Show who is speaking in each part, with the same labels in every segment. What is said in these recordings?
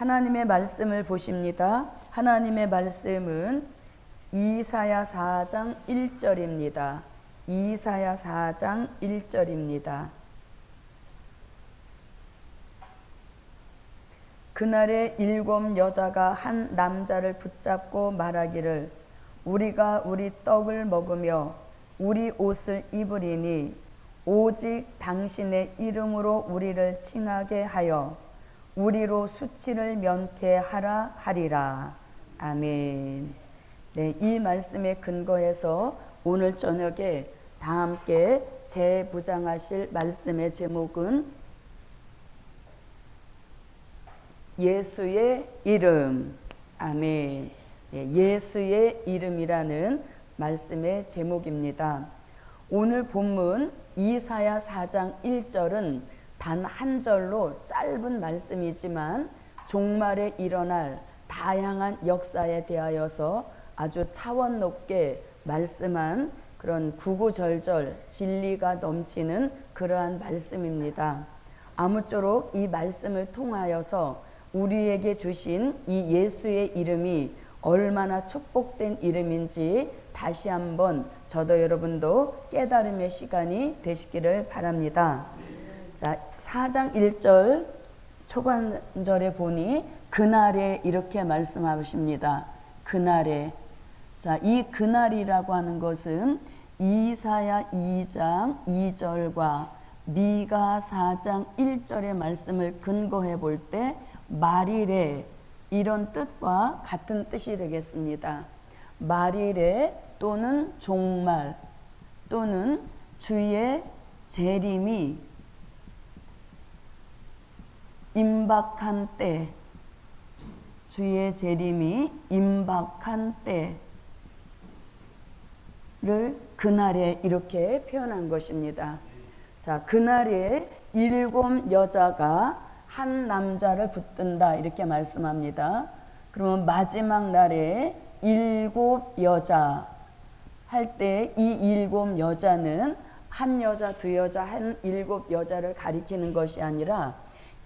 Speaker 1: 하나님의 말씀을 보십니다. 하나님의 말씀은 이사야 4장 1절입니다. 이사야 4장 1절입니다. 그날에 7 여자가 한 남자를 붙잡고 말하기를 우리가 우리 떡을 먹으며 우리 옷을 입으리니 오직 당신의 이름으로 우리를 칭하게 하여 우리로 수치를 면케 하라 하리라. 아멘. 네, 이 말씀에 근거해서 오늘 저녁에 다 함께 재부장하실 말씀의 제목은 예수의 이름. 아멘. 네, 예수의 이름이라는 말씀의 제목입니다. 오늘 본문 이사야 4장 1절은 단 한 절로 짧은 말씀이지만 종말에 일어날 다양한 역사에 대하여서 아주 차원 높게 말씀한 그런 구구절절 진리가 넘치는 그러한 말씀입니다. 아무쪼록 이 말씀을 통하여서 우리에게 주신 이 예수의 이름이 얼마나 축복된 이름인지 다시 한번 저도 여러분도 깨달음의 시간이 되시기를 바랍니다. 자, 4장 1절 초반절에 보니 그날에 이렇게 말씀하십니다. 그날에. 자, 이 그날이라고 하는 것은 이사야 2장 2절과 미가 4장 1절의 말씀을 근거해 볼 때 말일에 이런 뜻과 같은 뜻이 되겠습니다. 말일에 또는 종말 또는 주의 재림이 임박한 때, 주의 재림이 임박한 때를 그날에 이렇게 표현한 것입니다. 자, 그날에 7 여자가 한 남자를 붙든다 이렇게 말씀합니다. 그러면 마지막 날에 7 여자 할 때 이 7 여자는 한 여자, 두 여자, 한 7 여자를 가리키는 것이 아니라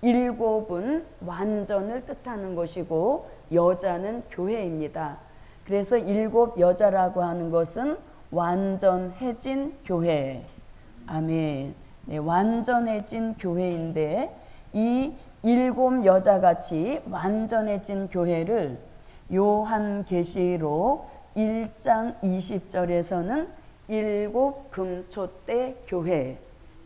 Speaker 1: 7은 완전을 뜻하는 것이고 여자는 교회입니다. 그래서 7 여자라고 하는 것은 완전해진 교회. 아멘. 네, 완전해진 교회인데 이 7 여자같이 완전해진 교회를 요한계시록 1장 20절에서는 7 금초대 교회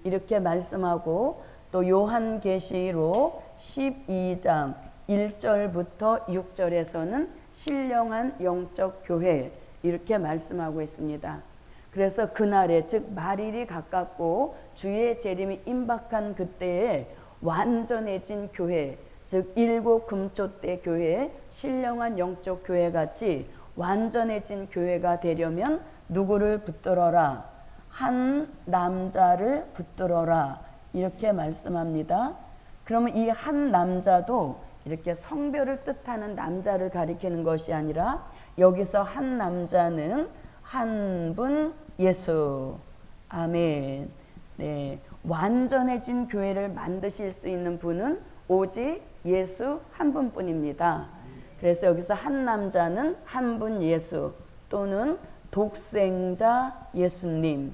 Speaker 1: 이렇게 말씀하고 또 요한계시록 12장 1절부터 6절에서는 신령한 영적 교회 이렇게 말씀하고 있습니다. 그래서 그날에 즉 말일이 가깝고 주의 재림이 임박한 그때에 완전해진 교회 즉 7 금초대 교회 신령한 영적 교회 같이 완전해진 교회가 되려면 누구를 붙들어라? 한 남자를 붙들어라 이렇게 말씀합니다. 그러면 이 한 남자도 이렇게 성별을 뜻하는 남자를 가리키는 것이 아니라 여기서 한 남자는 한 분 예수. 아멘. 네, 완전해진 교회를 만드실 수 있는 분은 오직 예수 한 분뿐입니다. 그래서 여기서 한 남자는 한 분 예수 또는 독생자 예수님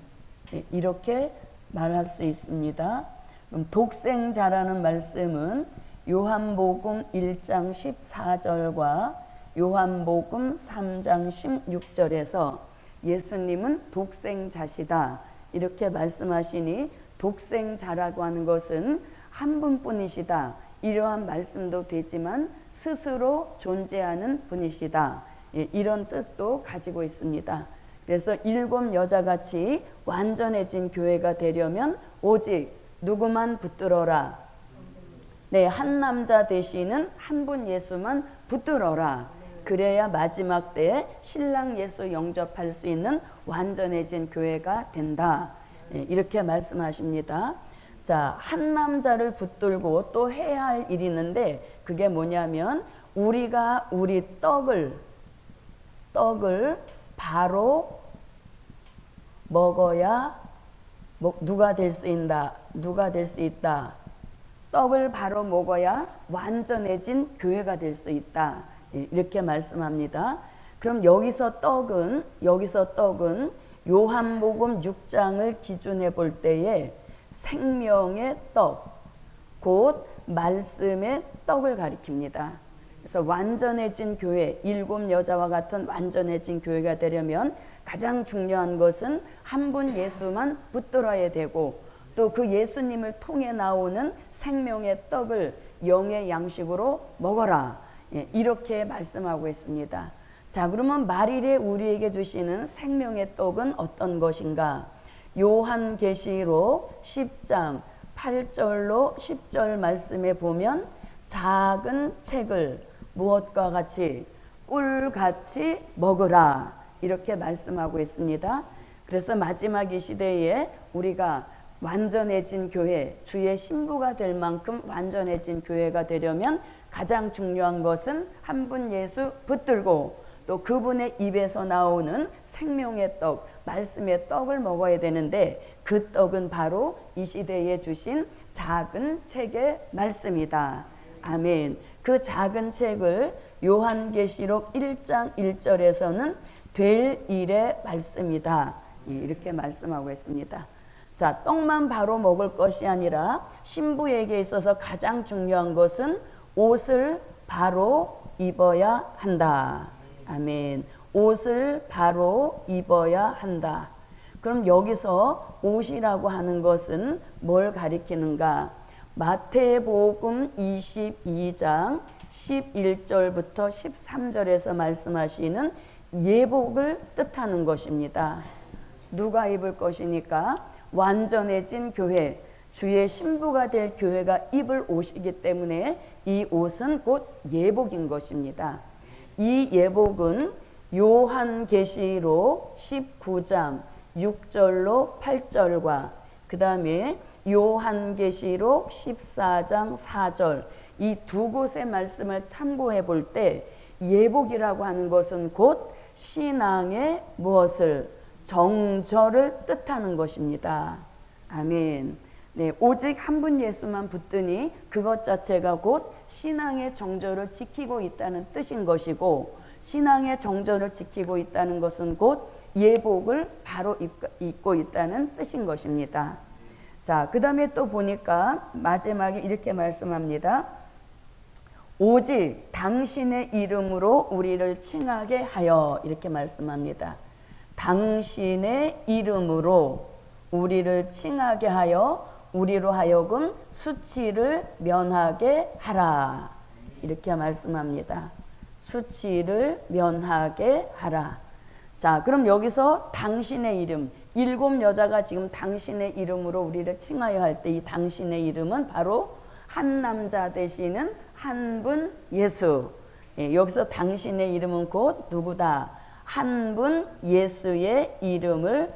Speaker 1: 이렇게 말할 수 있습니다. 그럼 독생자라는 말씀은 요한복음 1장 14절과 요한복음 3장 16절에서 예수님은 독생자시다 이렇게 말씀하시니 독생자라고 하는 것은 한 분뿐이시다 이러한 말씀도 되지만 스스로 존재하는 분이시다 이런 뜻도 가지고 있습니다. 그래서 7 여자같이 완전해진 교회가 되려면 오직 누구만 붙들어라? 네, 한 남자 되시는 한 분 예수만 붙들어라. 그래야 마지막 때에 신랑 예수 영접할 수 있는 완전해진 교회가 된다. 네, 이렇게 말씀하십니다. 자, 한 남자를 붙들고 또 해야 할 일이 있는데 그게 뭐냐면 우리가 우리 떡을 바로 먹어야 누가 될 수 있다. 떡을 바로 먹어야 완전해진 교회가 될 수 있다. 이렇게 말씀합니다. 그럼 여기서 떡은 요한복음 6장을 기준해 볼 때에 생명의 떡, 곧 말씀의 떡을 가리킵니다. 그래서 완전해진 교회, 7 여자와 같은 완전해진 교회가 되려면 가장 중요한 것은 한 분 예수만 붙들어야 되고, 또 그 예수님을 통해 나오는 생명의 떡을 영의 양식으로 먹어라. 이렇게 말씀하고 있습니다. 자, 그러면 말일에 우리에게 주시는 생명의 떡은 어떤 것인가? 요한계시록 10장 8절로 10절 말씀에 보면 작은 책을 무엇과 같이 꿀같이 먹으라 이렇게 말씀하고 있습니다. 그래서 마지막 이 시대에 우리가 완전해진 교회, 주의 신부가 될 만큼 완전해진 교회가 되려면 가장 중요한 것은 한 분 예수 붙들고 또 그분의 입에서 나오는 생명의 떡, 말씀의 떡을 먹어야 되는데, 그 떡은 바로 이 시대에 주신 작은 책의 말씀이다. 아멘. 그 작은 책을 요한계시록 1장 1절에서는 될 일의 말씀이다. 이렇게 말씀하고 있습니다. 자, 떡만 바로 먹을 것이 아니라 신부에게 있어서 가장 중요한 것은 옷을 바로 입어야 한다. 아멘. 옷을 바로 입어야 한다. 그럼 여기서 옷이라고 하는 것은 뭘 가리키는가? 마태복음 22장 11절부터 13절에서 말씀하시는 예복을 뜻하는 것입니다. 누가 입을 것이니까? 완전해진 교회, 주의 신부가 될 교회가 입을 옷이기 때문에 이 옷은 곧 예복인 것입니다. 이 예복은 요한계시록 19장 6절로 8절과 그 다음에 요한계시록 14장 4절 이 두 곳의 말씀을 참고해 볼 때 예복이라고 하는 것은 곧 신앙의 무엇을? 정절을 뜻하는 것입니다. 아멘. 네, 오직 한 분 예수만 붙드니 그것 자체가 곧 신앙의 정절을 지키고 있다는 뜻인 것이고, 신앙의 정절을 지키고 있다는 것은 곧 예복을 바로 입고 있다는 뜻인 것입니다. 자, 그 다음에 또 보니까 마지막에 이렇게 말씀합니다. 오직 당신의 이름으로 우리를 칭하게 하여, 이렇게 말씀합니다. 당신의 이름으로 우리를 칭하게 하여 우리로 하여금 수치를 면하게 하라. 이렇게 말씀합니다. 수치를 면하게 하라. 자, 그럼 여기서 당신의 이름, 7 여자가 지금 당신의 이름으로 우리를 칭하여 할 때 이 당신의 이름은 바로 한 남자 되시는 한 분 예수. 여기서 당신의 이름은 곧 누구다? 한 분 예수의 이름을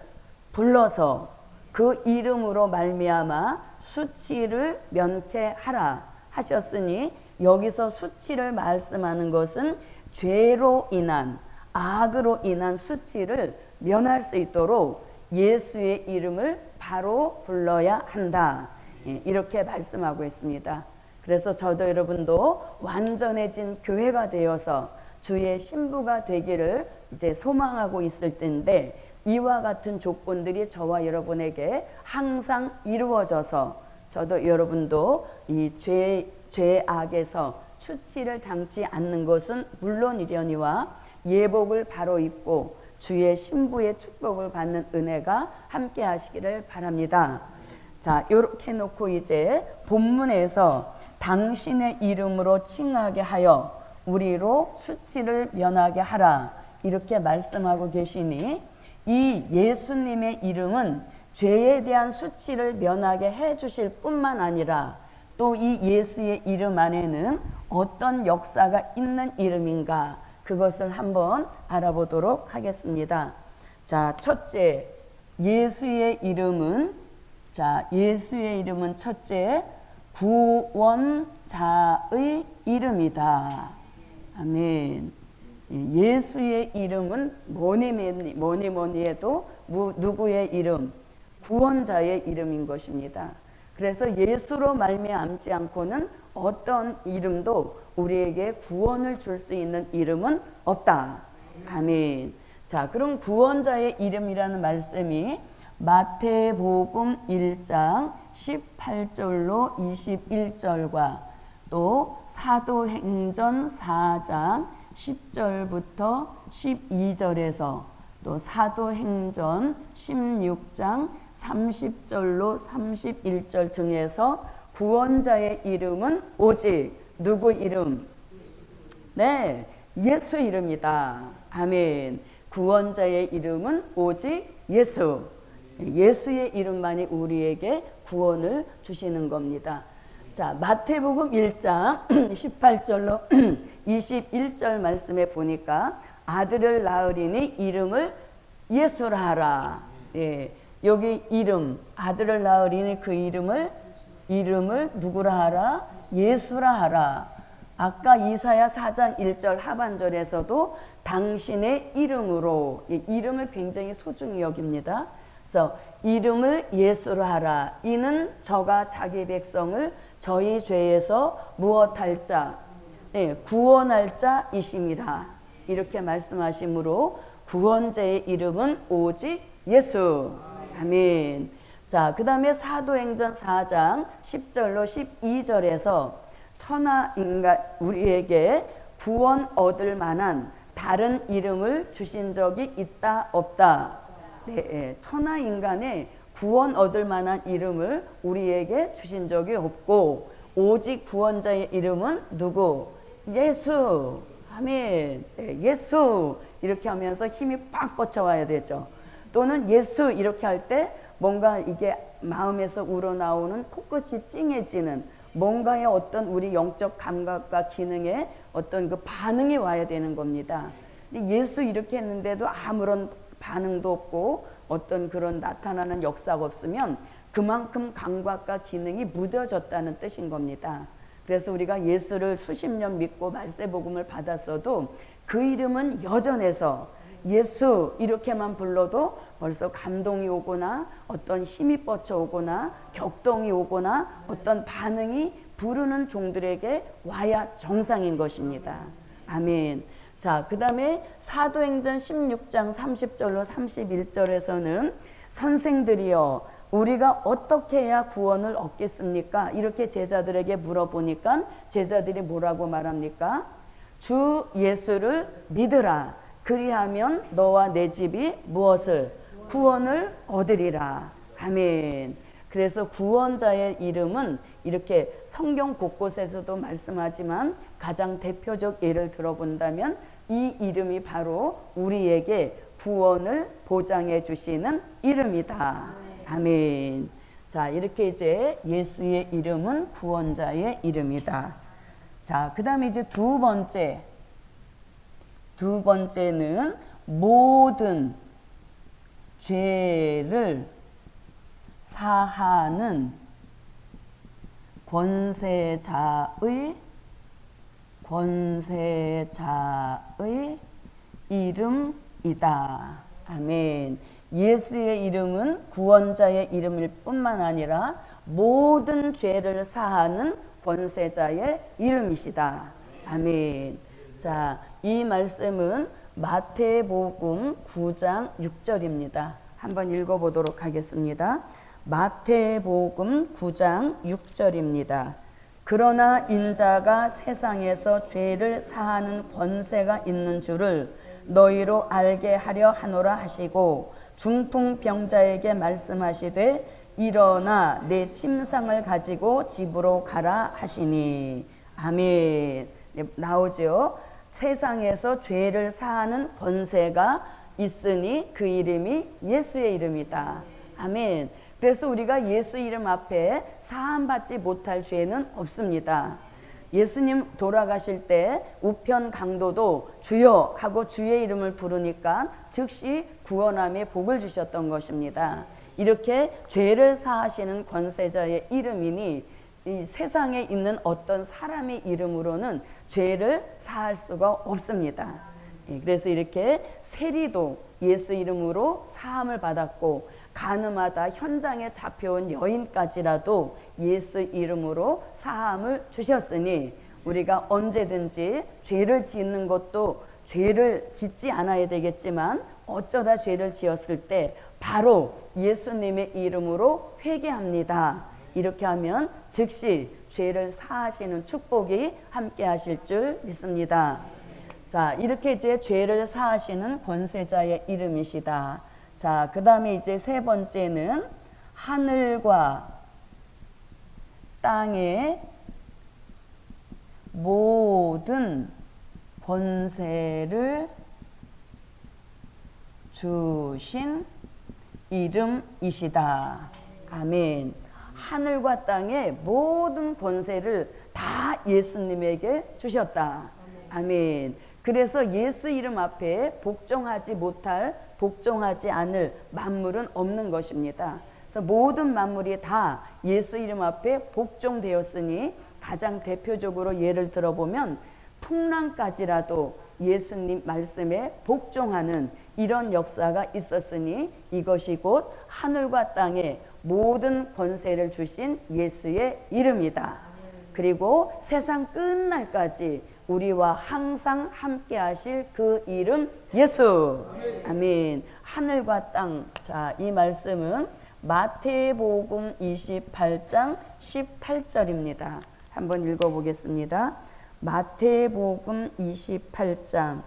Speaker 1: 불러서 그 이름으로 말미암아 수치를 면케하라 하셨으니, 여기서 수치를 말씀하는 것은 죄로 인한, 악으로 인한 수치를 면할 수 있도록 예수의 이름을 바로 불러야 한다. 이렇게 말씀하고 있습니다. 그래서 저도 여러분도 완전해진 교회가 되어서 주의 신부가 되기를 이제 소망하고 있을 텐데, 이와 같은 조건들이 저와 여러분에게 항상 이루어져서 저도 여러분도 이 죄악에서 수치를 당치 않는 것은 물론이려니와 예복을 바로 입고 주의 신부의 축복을 받는 은혜가 함께 하시기를 바랍니다. 자, 이렇게 놓고 이제 본문에서 당신의 이름으로 칭하게 하여 우리로 수치를 면하게 하라 이렇게 말씀하고 계시니, 이 예수님의 이름은 죄에 대한 수치를 면하게 해 주실 뿐만 아니라 또 이 예수의 이름 안에는 어떤 역사가 있는 이름인가, 그것을 한번 알아보도록 하겠습니다. 자, 첫째, 예수의 이름은 첫째, 구원자의 이름이다. 아멘. 예수의 이름은 뭐니 해도 누구의 이름? 구원자의 이름인 것입니다. 그래서 예수로 말미암지 않고는 어떤 이름도 우리에게 구원을 줄 수 있는 이름은 없다. 아멘. 자, 그럼 구원자의 이름이라는 말씀이 마태복음 1장 18절로 21절과 또 사도행전 4장 10절부터 12절에서 또 사도행전 16장 30절로 31절 등에서 구원자의 이름은 오직 누구 이름? 네, 예수 이름이다. 아멘. 구원자의 이름은 오직 예수. 예수의 이름만이 우리에게 구원을 주시는 겁니다. 자, 마태복음 1장 18절로 21절 말씀에 보니까 아들을 낳으리니 이름을 예수라 하라. 예, 여기 이름, 아들을 낳으리니 그 이름을 누구라 하라? 예수라 하라. 아까 이사야 4장 1절 하반절에서도 당신의 이름으로, 이름을 굉장히 소중히 여깁니다. 그래서 이름을 예수로 하라. 이는 저가 자기 백성을 저희 죄에서 무엇할 자, 네, 구원할 자이심이라. 이렇게 말씀하시므로 구원자의 이름은 오직 예수. 아멘. 자, 그 다음에 사도행전 4장 10절로 12절에서 천하 인간 우리에게 구원 얻을 만한 다른 이름을 주신 적이 있다 없다. 네, 천하 인간에 구원 얻을 만한 이름을 우리에게 주신 적이 없고 오직 구원자의 이름은 누구? 예수. 아멘. 네, 예수 이렇게 하면서 힘이 팍 뻗쳐와야 되죠. 또는 예수 이렇게 할 때 뭔가 이게 마음에서 우러나오는 코끝이 찡해지는 뭔가의 어떤 우리 영적 감각과 기능에 어떤 그 반응이 와야 되는 겁니다. 예수 이렇게 했는데도 아무런 반응도 없고 어떤 그런 나타나는 역사가 없으면 그만큼 감각과 기능이 무뎌졌다는 뜻인 겁니다. 그래서 우리가 예수를 수십 년 믿고 말세복음을 받았어도 그 이름은 여전해서 예수 이렇게만 불러도 벌써 감동이 오거나 어떤 힘이 뻗쳐오거나 격동이 오거나 어떤 반응이 부르는 종들에게 와야 정상인 것입니다. 아멘. 자, 그 다음에 사도행전 16장 30절로 31절에서는 선생들이여 우리가 어떻게 해야 구원을 얻겠습니까? 이렇게 제자들에게 물어보니까 제자들이 뭐라고 말합니까? 주 예수를 믿으라. 그리하면 너와 내 집이 무엇을? 구원을 얻으리라. 아멘. 그래서 구원자의 이름은 이렇게 성경 곳곳에서도 말씀하지만 가장 대표적 예를 들어본다면 이 이름이 바로 우리에게 구원을 보장해 주시는 이름이다. 아멘. 자, 이렇게 이제 예수의 이름은 구원자의 이름이다. 자, 그 다음에 이제 두 번째는 모든 죄를 사하는 권세자의 이름이다. 아멘. 예수의 이름은 구원자의 이름일 뿐만 아니라 모든 죄를 사하는 권세자의 이름이시다. 아멘. 자, 이 말씀은 마태복음 9장 6절입니다. 한번 읽어보도록 하겠습니다. 마태복음 9장 6절입니다. 그러나 인자가 세상에서 죄를 사하는 권세가 있는 줄을 너희로 알게 하려 하노라 하시고 중풍병자에게 말씀하시되 일어나 내 침상을 가지고 집으로 가라 하시니. 아멘. 네, 나오죠. 세상에서 죄를 사하는 권세가 있으니 그 이름이 예수의 이름이다. 아멘. 그래서 우리가 예수 이름 앞에 사함받지 못할 죄는 없습니다. 예수님 돌아가실 때 우편 강도도 주여 하고 주의 이름을 부르니까 즉시 구원함에 복을 주셨던 것입니다. 이렇게 죄를 사하시는 권세자의 이름이니 이 세상에 있는 어떤 사람의 이름으로는 죄를 사할 수가 없습니다. 그래서 이렇게 세리도 예수 이름으로 사함을 받았고 가늠하다 현장에 잡혀온 여인까지라도 예수 이름으로 사함을 주셨으니 우리가 언제든지 죄를 짓는 것도 죄를 짓지 않아야 되겠지만 어쩌다 죄를 지었을 때 바로 예수님의 이름으로 회개합니다. 이렇게 하면 즉시 죄를 사하시는 축복이 함께 하실 줄 믿습니다. 자, 이렇게 이제 죄를 사하시는 권세자의 이름이시다. 자, 그 다음에 이제 세 번째는 하늘과 땅의 모든 권세를 주신 이름이시다. 아멘. 하늘과 땅의 모든 권세를 다 예수님에게 주셨다. 아멘. 그래서 예수 이름 앞에 복종하지 않을 만물은 없는 것입니다. 그래서 모든 만물이 다 예수 이름 앞에 복종되었으니 가장 대표적으로 예를 들어보면 풍랑까지라도 예수님 말씀에 복종하는 이런 역사가 있었으니 이것이 곧 하늘과 땅의 모든 권세를 주신 예수의 이름이다. 그리고 세상 끝날까지 우리와 항상 함께 하실 그 이름 예수. 아멘. 하늘과 땅. 자, 이 말씀은 마태복음 28장 18절입니다. 한번 읽어보겠습니다. 마태복음 28장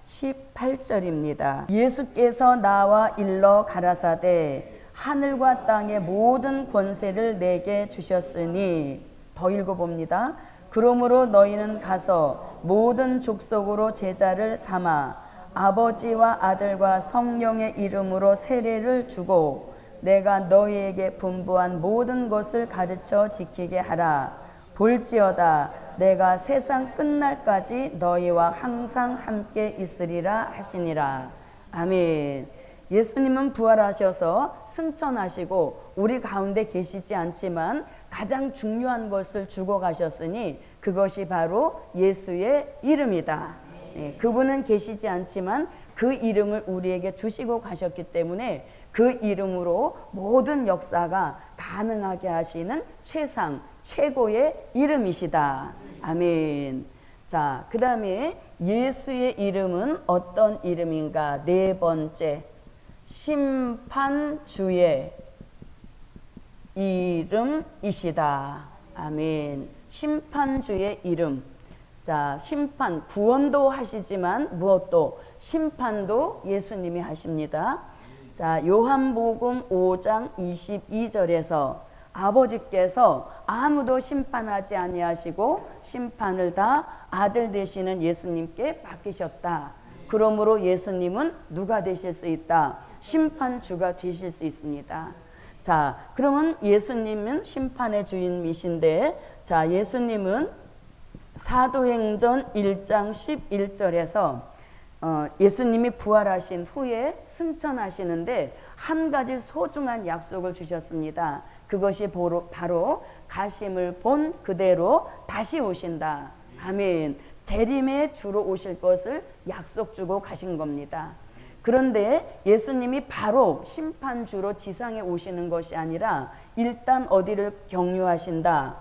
Speaker 1: 18절입니다. 예수께서 나와 일러 가라사대 하늘과 땅의 모든 권세를 내게 주셨으니, 더 읽어봅니다. 그러므로 너희는 가서 모든 족속으로 제자를 삼아 아버지와 아들과 성령의 이름으로 세례를 주고 내가 너희에게 분부한 모든 것을 가르쳐 지키게 하라. 볼지어다 내가 세상 끝날까지 너희와 항상 함께 있으리라 하시니라. 아멘. 예수님은 부활하셔서 승천하시고 우리 가운데 계시지 않지만 가장 중요한 것을 주고 가셨으니 그것이 바로 예수의 이름이다. 네, 그분은 계시지 않지만 그 이름을 우리에게 주시고 가셨기 때문에 그 이름으로 모든 역사가 가능하게 하시는 최상 최고의 이름이시다. 아멘. 자, 그 다음에 예수의 이름은 어떤 이름인가? 네 번째, 심판주의 이름이시다. 아멘. 심판주의 이름. 자, 심판, 구원도 하시지만 무엇도 심판도 예수님이 하십니다. 자, 요한복음 5장 22절에서 아버지께서 아무도 심판하지 아니하시고 심판을 다 아들 되시는 예수님께 맡기셨다. 그러므로 예수님은 누가 되실 수 있다? 심판주가 되실 수 있습니다. 자, 그러면 예수님은 심판의 주인이신데, 자, 예수님은 사도행전 1장 11절에서 예수님이 부활하신 후에 승천하시는데 한 가지 소중한 약속을 주셨습니다. 그것이 바로 가심을 본 그대로 다시 오신다. 아멘. 재림의 주로 오실 것을 약속 주고 가신 겁니다. 그런데 예수님이 바로 심판주로 지상에 오시는 것이 아니라 일단 어디를 경유하신다?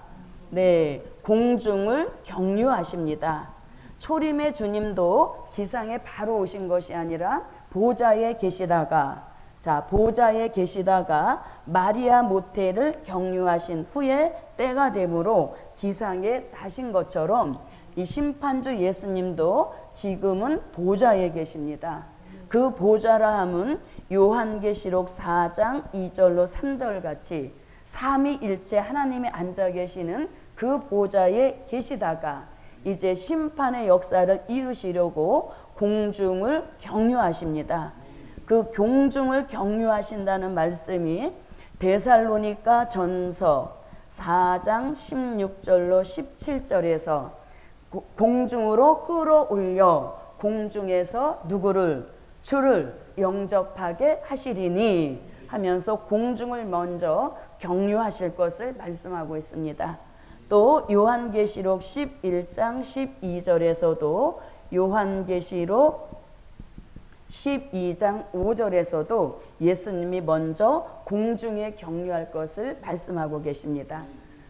Speaker 1: 네, 공중을 경유하십니다. 초림의 주님도 지상에 바로 오신 것이 아니라 보좌에 계시다가, 자, 보좌에 계시다가 마리아 모태를 경유하신 후에 때가 되므로 지상에 가신 것처럼 이 심판주 예수님도 지금은 보좌에 계십니다. 그 보좌라 함은 요한계시록 4장 2절로 3절 같이 삼위일체 하나님이 앉아 계시는 그 보좌에 계시다가 이제 심판의 역사를 이루시려고 공중을 경유하십니다. 그 공중을 경유하신다는 말씀이 데살로니가 전서 4장 16절로 17절에서 공중으로 끌어올려 공중에서 누구를? 주를 영접하게 하시리니 하면서 공중을 먼저 경유하실 것을 말씀하고 있습니다. 또 요한계시록 11장 12절에서도 요한계시록 12장 5절에서도 예수님이 먼저 공중에 경유할 것을 말씀하고 계십니다.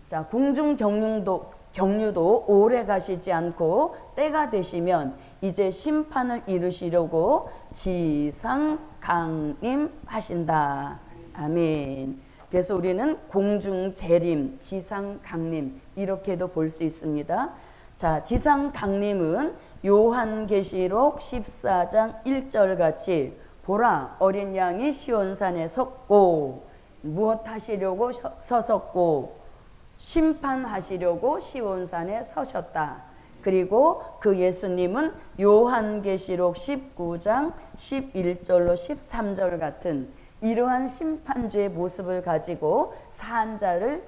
Speaker 1: 자, 공중 경유도 오래 가시지 않고 때가 되시면 이제 심판을 이루시려고 지상 강림하신다. 아멘. 그래서 우리는 공중 재림, 지상 강림 이렇게도 볼 수 있습니다. 자, 지상 강림은 요한계시록 14장 1절 같이 보라 어린 양이 시온산에 섰고 무엇 하시려고 서섰고 심판하시려고 시온산에 서셨다. 그리고 그 예수님은 요한계시록 19장 11절로 13절 같은 이러한 심판주의 모습을 가지고 산자의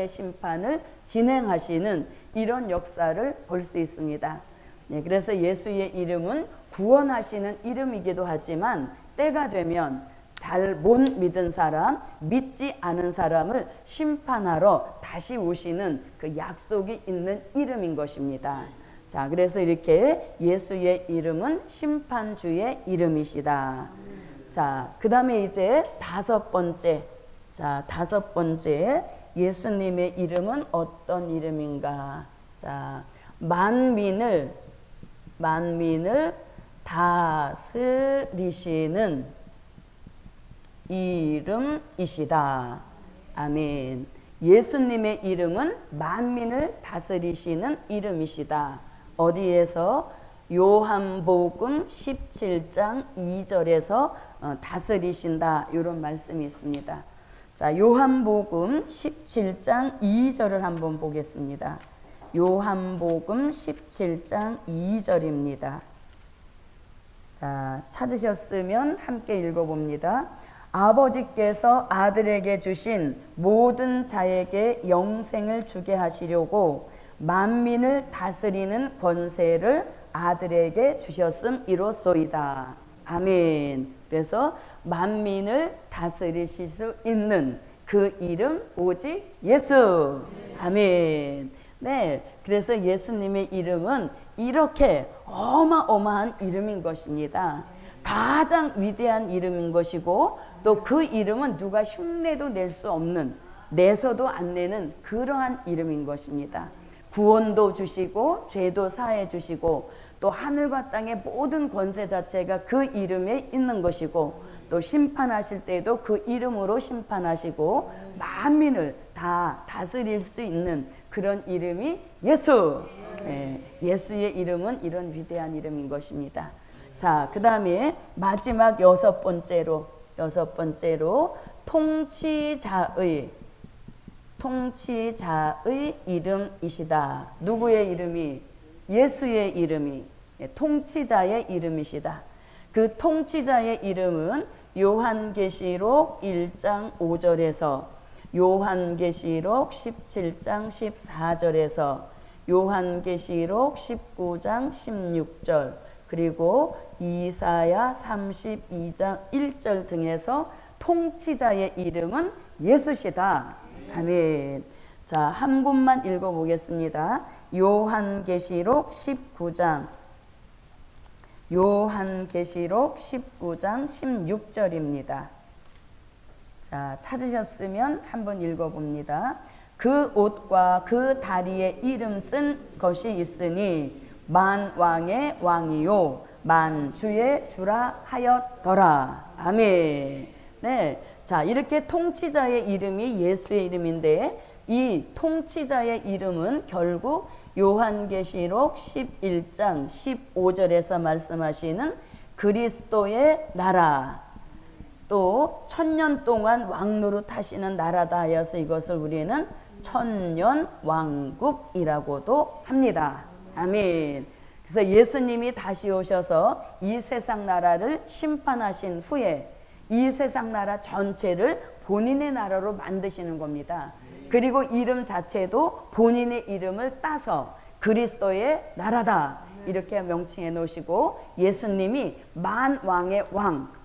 Speaker 1: 심판을 진행하시는 이런 역사를 볼 수 있습니다. 네, 그래서 예수의 이름은 구원하시는 이름이기도 하지만 때가 되면 잘 못 믿은 사람, 믿지 않은 사람을 심판하러 다시 오시는 그 약속이 있는 이름인 것입니다. 자, 그래서 이렇게 예수의 이름은 심판주의 이름이시다. 자, 그 다음에 이제 다섯 번째. 자, 다섯 번째. 예수님의 이름은 어떤 이름인가? 자, 만민을 다스리시는 이름이시다. 아멘. 예수님의 이름은 만민을 다스리시는 이름이시다. 어디에서? 요한복음 17장 2절에서 다스리신다 이런 말씀이 있습니다. 자, 요한복음 17장 2절을 한번 보겠습니다. 요한복음 17장 2절입니다. 자, 찾으셨으면 함께 읽어봅니다. 아버지께서 아들에게 주신 모든 자에게 영생을 주게 하시려고 만민을 다스리는 권세를 아들에게 주셨음이로소이다. 아멘. 그래서 만민을 다스리실 수 있는 그 이름 오직 예수. 아멘. 네, 그래서 예수님의 이름은 이렇게 어마어마한 이름인 것입니다. 가장 위대한 이름인 것이고 또 그 이름은 누가 흉내도 낼 수 없는, 내서도 안 내는 그러한 이름인 것입니다. 구원도 주시고 죄도 사해 주시고 또 하늘과 땅의 모든 권세 자체가 그 이름에 있는 것이고 또 심판하실 때도 그 이름으로 심판하시고 만민을 다 다스릴 수 있는 그런 이름이 예수. 네, 예수의 이름은 이런 위대한 이름인 것입니다. 자, 그 다음에 마지막 여섯 번째로 통치자의 이름이시다. 누구의 이름이? 예수의 이름이 통치자의 이름이시다. 그 통치자의 이름은 요한계시록 1장 5절에서 요한계시록 17장 14절에서 요한계시록 19장 16절 그리고 이사야 32장 1절 등에서 통치자의 이름은 예수시다. 아멘. 자, 한 곳만 읽어보겠습니다. 요한계시록 19장 16절입니다. 자, 찾으셨으면 한번 읽어봅니다. 그 옷과 그 다리에 이름 쓴 것이 있으니 만왕의 왕이요 만주의 주라 하였더라. 아멘. 네, 자, 이렇게 통치자의 이름이 예수의 이름인데 이 통치자의 이름은 결국 요한계시록 11장 15절에서 말씀하시는 그리스도의 나라, 또 1000년 동안 왕노릇 하시는 나라다 하여서 이것을 우리는 천년왕국이라고도 합니다. 아멘. 그래서 예수님이 다시 오셔서 이 세상 나라를 심판하신 후에 이 세상 나라 전체를 본인의 나라로 만드시는 겁니다. 그리고 이름 자체도 본인의 이름을 따서 그리스도의 나라다 이렇게 명칭해 놓으시고 예수님이 만왕의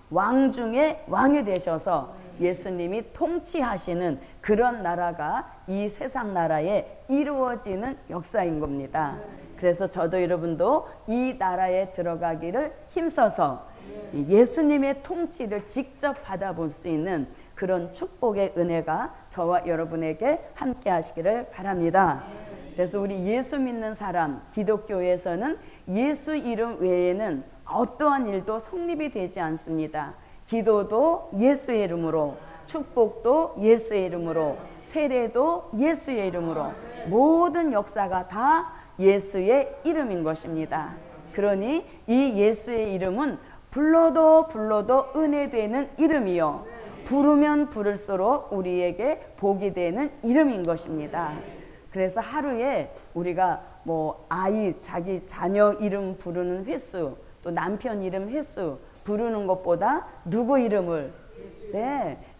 Speaker 1: 왕 중에 왕이 되셔서 예수님이 통치하시는 그런 나라가 이 세상 나라에 이루어지는 역사인 겁니다. 그래서 저도 여러분도 이 나라에 들어가기를 힘써서 예수님의 통치를 직접 받아볼 수 있는 그런 축복의 은혜가 저와 여러분에게 함께 하시기를 바랍니다. 그래서 우리 예수 믿는 사람, 기독교에서는 예수 이름 외에는 어떠한 일도 성립이 되지 않습니다. 기도도 예수의 이름으로, 축복도 예수의 이름으로, 세례도 예수의 이름으로, 모든 역사가 다 예수의 이름인 것입니다. 그러니 이 예수의 이름은 불러도 은혜 되는 이름이요, 부르면 부를수록 우리에게 복이 되는 이름인 것입니다. 그래서 하루에 우리가 자기 자녀 이름 부르는 횟수, 또 남편 이름 횟수 부르는 것보다 누구 이름을,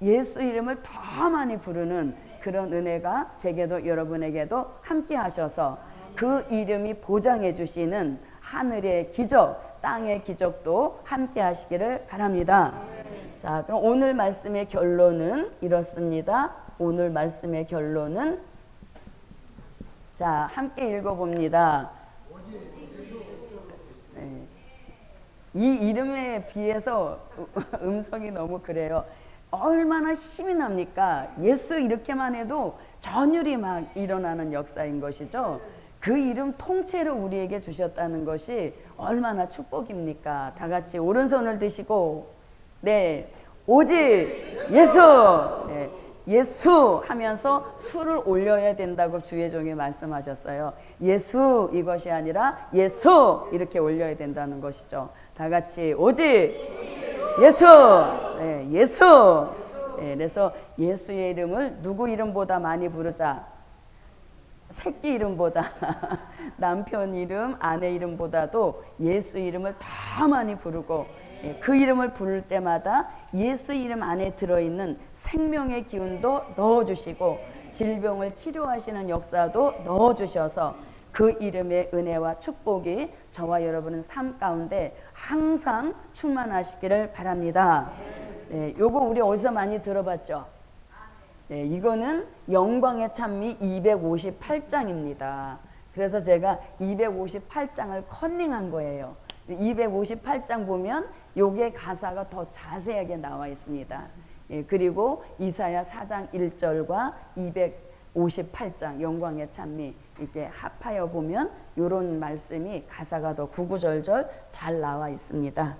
Speaker 1: 예수 이름을 더 많이 부르는 그런 은혜가 제게도 여러분에게도 함께 하셔서 그 이름이 보장해 주시는 하늘의 기적, 땅의 기적도 함께 하시기를 바랍니다. 자, 그럼 오늘 말씀의 결론은 이렇습니다. 오늘 말씀의 결론은, 자, 함께 읽어봅니다. 네. 이 이름에 비해서 음성이 너무 그래요. 얼마나 힘이 납니까? 예수 이렇게만 해도 전율이 막 일어나는 역사인 것이죠. 그 이름 통째로 우리에게 주셨다는 것이 얼마나 축복입니까? 다 같이 오른손을 드시고, 오직 예수, 예수 하면서 수를 올려야 된다고 주의 종이 말씀하셨어요. 예수 이것이 아니라 예수 이렇게 올려야 된다는 것이죠. 다 같이 오직 예수, 예수. 그래서 예수의 이름을 누구 이름보다 많이 부르자. 새끼 이름보다 남편 이름, 아내 이름보다도 예수 이름을 더 많이 부르고, 그 이름을 부를 때마다 예수 이름 안에 들어있는 생명의 기운도 넣어주시고 질병을 치료하시는 역사도 넣어주셔서 그 이름의 은혜와 축복이 저와 여러분의 삶 가운데 항상 충만하시기를 바랍니다. 요거 우리 어디서 많이 들어봤죠? 이거는 영광의 찬미 258장입니다. 그래서 제가 258장을 컨닝한 거예요. 258장 보면 요게 가사가 더 자세하게 나와 있습니다. 그리고 이사야 4장 1절과 258장 영광의 찬미 이렇게 합하여 보면 요런 말씀이 가사가 더 구구절절 잘 나와 있습니다.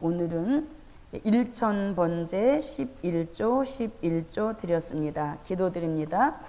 Speaker 1: 오늘은 일천번제 11조 드렸습니다. 기도드립니다.